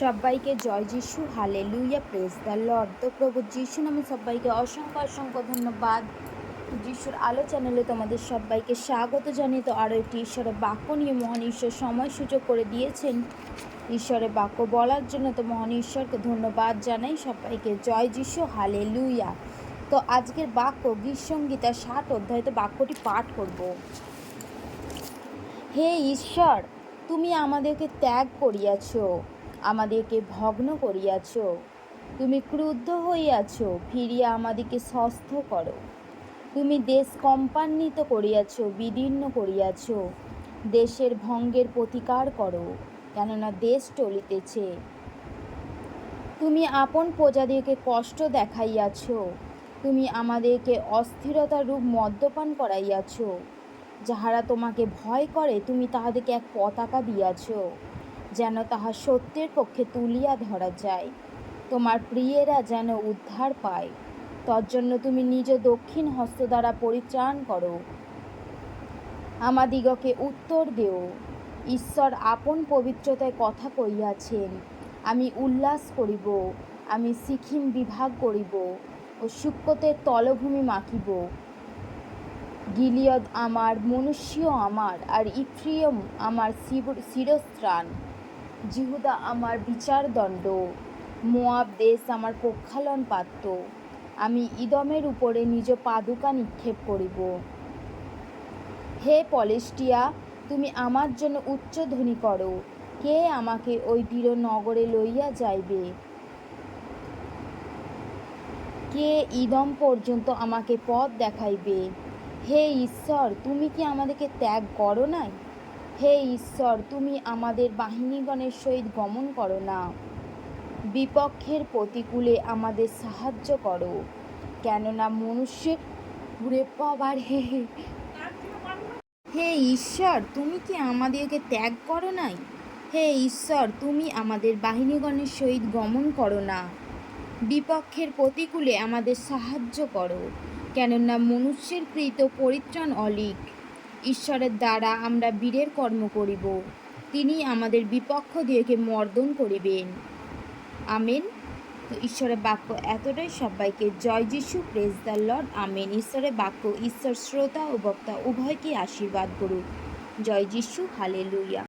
সবাইকে জয় যিশু, hallelujah, praise the Lord. তো প্রভু যিশু নামে সবাইকে অসংখ্য অসংখ্য ধন্যবাদ। যিশুর আলো চ্যানেলে তোমাদের সবাইকে স্বাগত জানিয়ে তো আরও একটি ঈশ্বরের বাক্য নিয়ে মহান ঈশ্বর সময় সুযোগ করে দিয়েছেন ঈশ্বরের বাক্য বলার জন্য। তো মহান ঈশ্বরকে ধন্যবাদ জানাই। সবাইকে জয় যিশু, হালেলুয়া। তো আজকের বাক্য গীতসংগীতা 60 অধ্যায়, তো বাক্যটি পাঠ করব। হে ঈশ্বর, তুমি আমাদেরকে ত্যাগ করিয়াছ, আমাদেরকে ভগ্ন করিয়াছ। তুমি ক্রুদ্ধ হইয়াছ, ফিরিয়া আমাদেরকে স্বস্থ করো। তুমি দেশ কম্পান্বিত করিয়াছ, বিদীর্ণ করিয়াছ। দেশের ভঙ্গের প্রতিকার করো, কেননা দেশ টলিতেছে। তুমি আপন প্রজাদেরকে কষ্ট দেখাইয়াছ, তুমি আমাদেরকে অস্থিরতা রূপ মদ্যপান করাইয়াছ। যাহারা তোমাকে ভয় করে, তুমি তাহাদেরকে এক পতাকা দিয়াছ, যেন তাহা সত্যের পক্ষে তুলিয়া ধরা যায়। তোমার প্রিয়েরা যেন উদ্ধার পায়। তজ্জন্য তুমি নিজ দক্ষিণ হস্ত দ্বারা পরিত্রাণ করো। আমাদিগকে উত্তর দেও। ঈশ্বর আপন পবিত্রতায় কথা কইয়াছেন, আমি উল্লাস করিব, আমি সিকিম বিভাগ করিব ও সুক্কতের তলভূমি মাখিব। গিলিয়দ আমার, মনুষ্য আমার, আর ইফ্রিয়ম আমার শিরস্ত্রাণ। জিহুদা আমার বিচারদণ্ড, মোয়াব দেশ আমার প্রক্ষালন পাত্র। আমি ইদমের উপরে নিজ পাদুকা নিক্ষেপ করিব। হে পলেস্টিয়া, তুমি আমার জন্য উচ্চধ্বনি করো। কে আমাকে ওই দৃঢ় নগরে লইয়া যাইবে? কে ইদম পর্যন্ত আমাকে পথ দেখাইবে? হে ঈশ্বর, তুমি কি আমাদেরকে ত্যাগ করো নাই? হে ঈশ্বর, তুমি আমাদের বাহিনীগণের সহিত গমন করো না। বিপক্ষের প্রতিকূলে আমাদের সাহায্য করো, কেননা মনুষ্যের ঘুরে পাবার হে ঈশ্বর, তুমি কি আমাদেরকে ত্যাগ করো নাই? হে ঈশ্বর, তুমি আমাদের বাহিনীগণের সহিত গমন করো না। বিপক্ষের প্রতিকূলে আমাদের সাহায্য করো, কেননা মনুষ্যের কৃত পরিত্রাণ অলিক। ঈশ্বরের দ্বারা আমরা বীরের কর্ম করিব, তিনি আমাদের বিপক্ষ দিয়েকে মর্দন করিবেন। আমেন। তো ঈশ্বরের বাক্য এতটাই। সবাইকে জয় যিশু, প্রেজ দ্য লর্ড, আমেন। ঈশ্বরের বাক্য ঈশ্বর শ্রোতা ও বক্তা উভয়কে আশীর্বাদ করুক। জয় যিশু, হালেলুয়া।